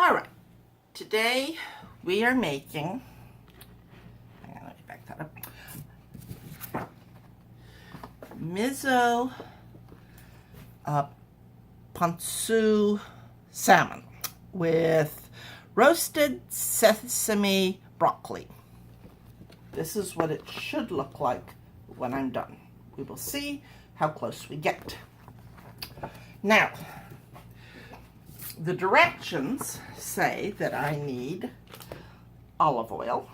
All right, today we are making, hang on, let me back that up, Miso-Ponzu Salmon with roasted sesame broccoli. This is what it should look like when I'm done. We will see how close we get. Now, the directions say that I need olive oil,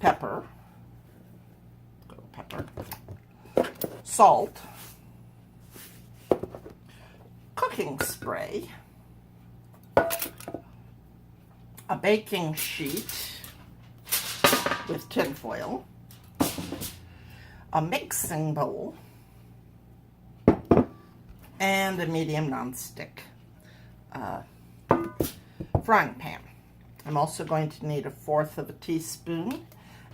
pepper, salt, cooking spray, a baking sheet with tin foil, a mixing bowl, and a medium nonstick frying pan. I'm also going to need 1/4 of a teaspoon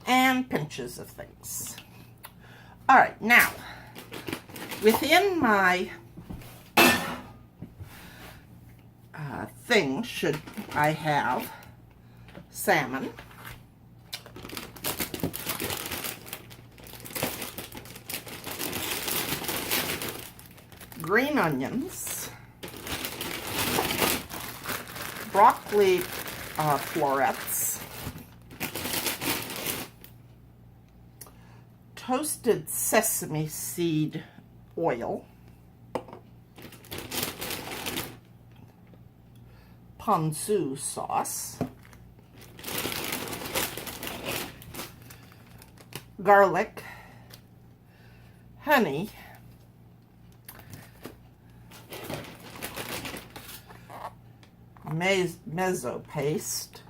and pinches of things. All right, now, within my thing should I have salmon, green onions, broccoli florets, toasted sesame seed oil, ponzu sauce, garlic, honey, miso paste,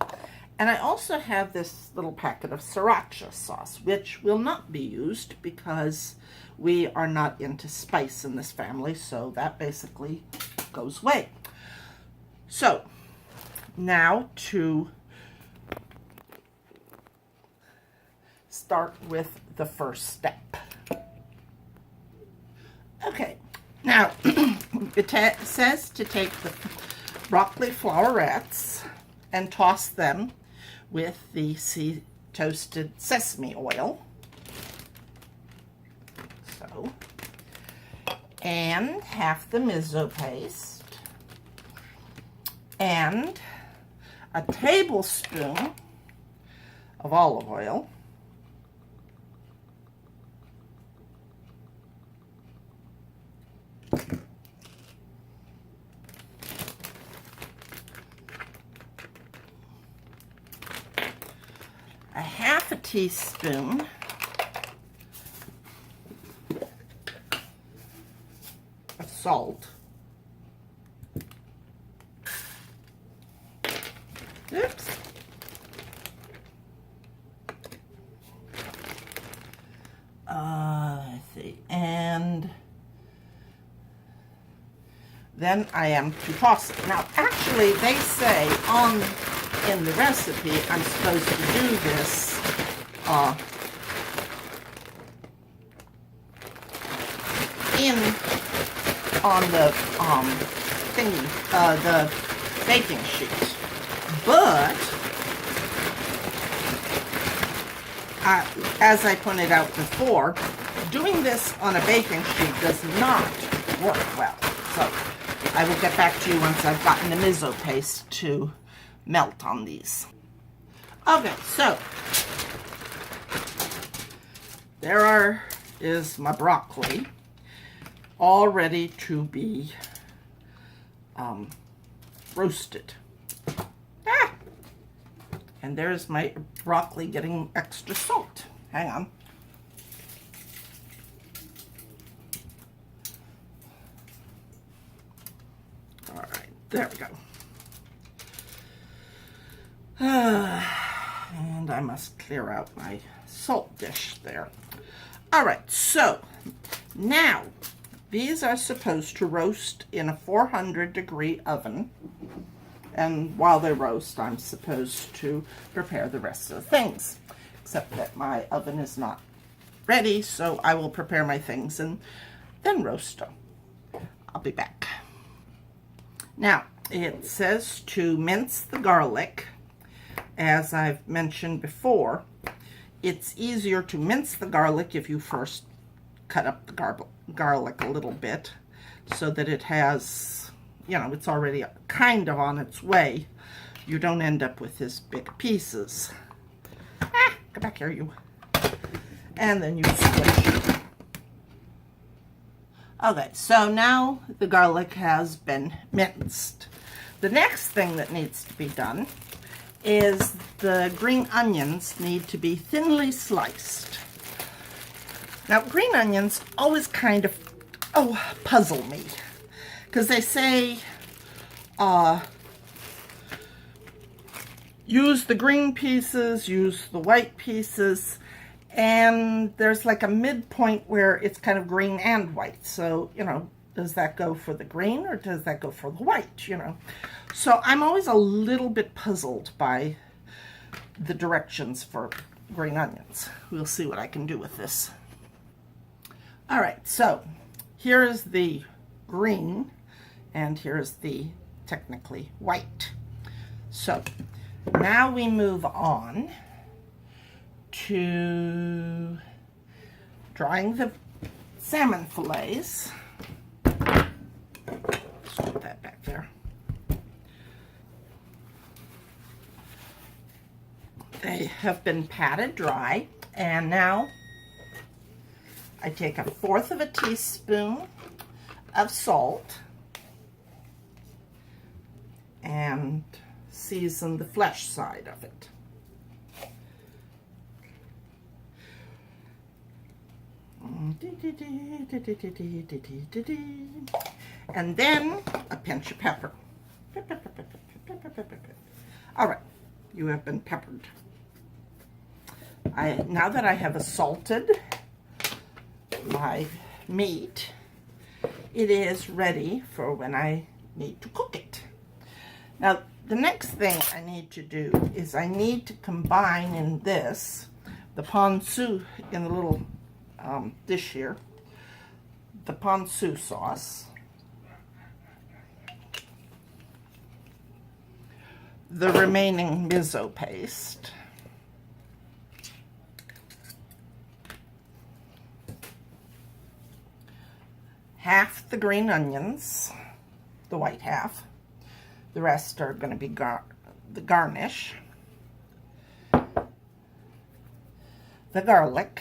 and I also have this little packet of sriracha sauce, which will not be used because we are not into spice in this family, so that basically goes away. So now to start with the first step. Okay, now it says to take the broccoli florets and toss them with the toasted sesame oil. So, and half the miso paste, and a tablespoon of olive oil, a 1/2 teaspoon of salt, oops, let's see, and then I am to toss it. Now, actually, they say in the recipe, I'm supposed to do this on the thingy, the baking sheet. But as I pointed out before, doing this on a baking sheet does not work well. So I will get back to you once I've gotten the miso paste to melt on these. Okay, so there is my broccoli all ready to be roasted. And there's my broccoli getting extra salt. Hang on. All right, there we go. And I must clear out my salt dish there. All right, so now these are supposed to roast in a 400-degree oven. And while they roast, I'm supposed to prepare the rest of the things. Except that my oven is not ready, so I will prepare my things and then roast them. I'll be back. Now, it says to mince the garlic. As I've mentioned before, it's easier to mince the garlic if you first cut up the garlic a little bit so that it has, you know, it's already kind of on its way. You don't end up with this big pieces. Ah, come back here, you. And then you switch. Okay, so now the garlic has been minced. The next thing that needs to be done is the green onions need to be thinly sliced. Now, green onions always kind of, puzzle me. Because they say, use the green pieces, use the white pieces, and there's like a midpoint where it's kind of green and white. So, you know, does that go for the green or does that go for the white, you know? So I'm always a little bit puzzled by the directions for green onions. We'll see what I can do with this. All right, so here is the green and here's the technically white. So now we move on to drying the salmon fillets. Let's put that back there. They have been patted dry, and now I take 1/4 of a teaspoon of salt and season the flesh side of it. And then a pinch of pepper. All right, you have been peppered. Now that I have assaulted my meat, it is ready for when I need to cook it. Now, the next thing I need to do is I need to combine in this, the ponzu in the little dish here, the ponzu sauce, the remaining miso paste, half the green onions, the white half, the rest are going to be the garnish, the garlic,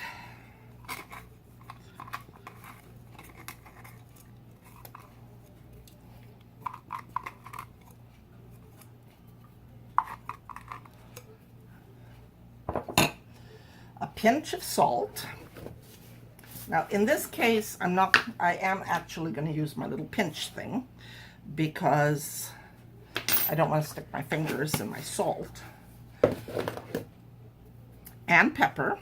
a pinch of salt. Now, in this case, I am actually going to use my little pinch thing because I don't want to stick my fingers in my salt. And pepper.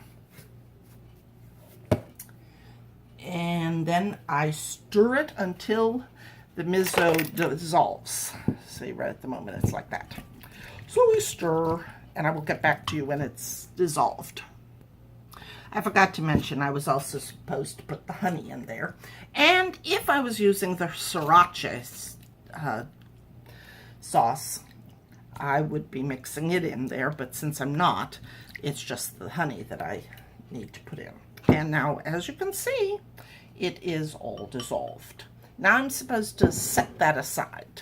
And then I stir it until the miso dissolves. See, right at the moment it's like that. So we stir, and I will get back to you when it's dissolved. I forgot to mention I was also supposed to put the honey in there. And if I was using the sriracha sauce, I would be mixing it in there, but since I'm not, it's just the honey that I need to put in. And now, as you can see, it is all dissolved. Now I'm supposed to set that aside.